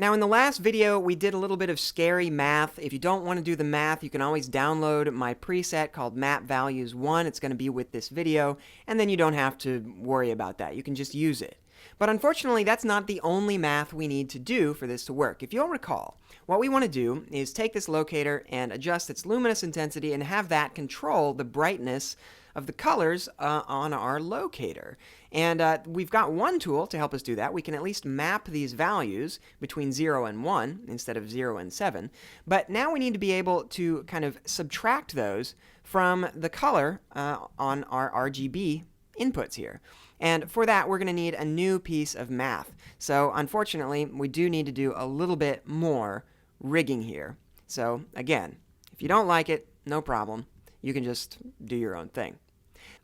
Now, in the last video, we did a little bit of scary math. If you don't want to do the math, you can always download my preset called Map Values 1. It's going to be with this video, and then you don't have to worry about that. You can just use it. But unfortunately, that's not the only math we need to do for this to work. If you'll recall, what we want to do is take this locator and adjust its luminous intensity and have that control the brightness of the colors on our locator. And we've got one tool to help us do that. We can at least map these values between 0 and 1 instead of 0 and 7. But now we need to be able to kind of subtract those from the color on our RGB inputs here. And for that, we're going to need a new piece of math. So unfortunately, we do need to do a little bit more rigging here. So again, if you don't like it, no problem. You can just do your own thing.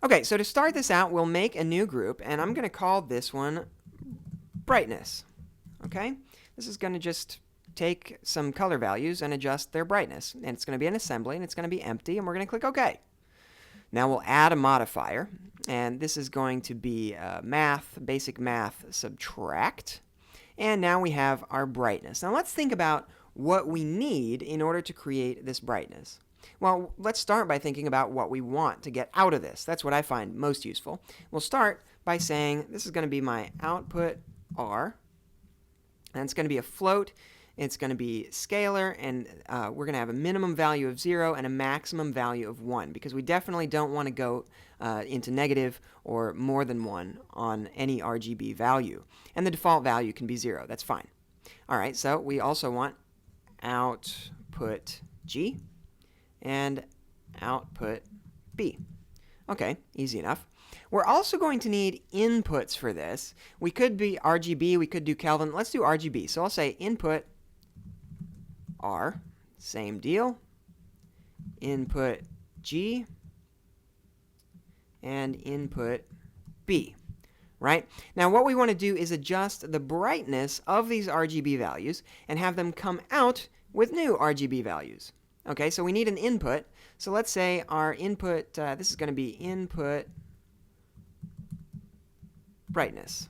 Okay, so to start this out, we'll make a new group, and I'm going to call this one brightness. Okay? This is going to just take some color values and adjust their brightness. And it's going to be an assembly, and it's going to be empty, and we're going to click OK. Now we'll add a modifier, and this is going to be basic math subtract. And now we have our brightness. Now let's think about what we need in order to create this brightness. Well, let's start by thinking about what we want to get out of this. That's what I find most useful. We'll start by saying this is going to be my output R, and it's going to be a float. It's going to be scalar, and we're going to have a minimum value of 0 and a maximum value of 1, because we definitely don't want to go into negative or more than 1 on any RGB value. And the default value can be 0. That's fine. All right, so we also want output G and output B. Okay, easy enough. We're also going to need inputs for this. We could be RGB, we could do Kelvin. Let's do RGB. So I'll say input R, same deal, input G, and input B. Right? Now what we want to do is adjust the brightness of these RGB values and have them come out with new RGB values. Okay, so we need an input. So let's say our input, this is going to be input brightness.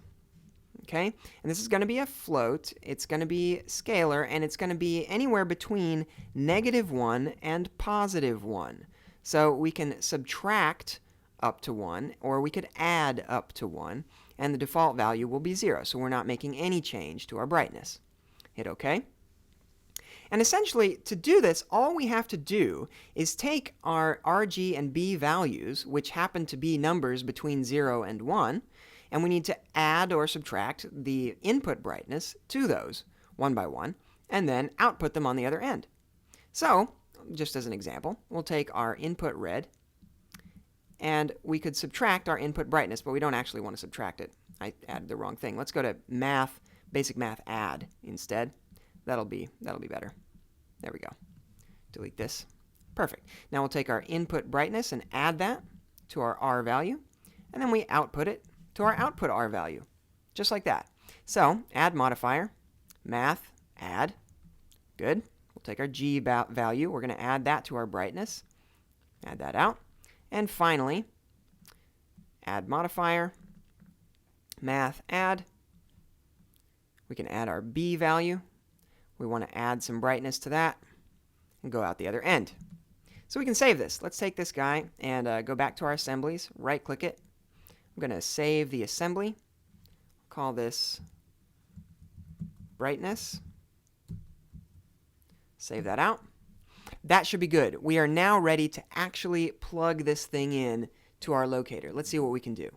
Okay, and this is going to be a float. It's going to be scalar, and it's going to be anywhere between -1 and +1. So we can subtract up to 1, or we could add up to 1, and the default value will be 0. So we're not making any change to our brightness. Hit OK. And essentially, to do this, all we have to do is take our RG and B values, which happen to be numbers between 0 and 1, and we need to add or subtract the input brightness to those one by one, and then output them on the other end. So, just as an example, we'll take our input red, and we could subtract our input brightness, but we don't actually want to subtract it. I added the wrong thing. Let's go to math, basic math add instead. That'll be better. There we go. Delete this. Perfect. Now we'll take our input brightness and add that to our R value, and then we output it to our output R value, just like that. So add modifier, math, add. Good. We'll take our G value. We're going to add that to our brightness. Add that out. And finally, add modifier, math, add. We can add our B value. We want to add some brightness to that and go out the other end. So we can save this. Let's take this guy and go back to our assemblies, right-click it. I'm going to save the assembly. Call this brightness. Save that out. That should be good. We are now ready to actually plug this thing in to our locator. Let's see what we can do.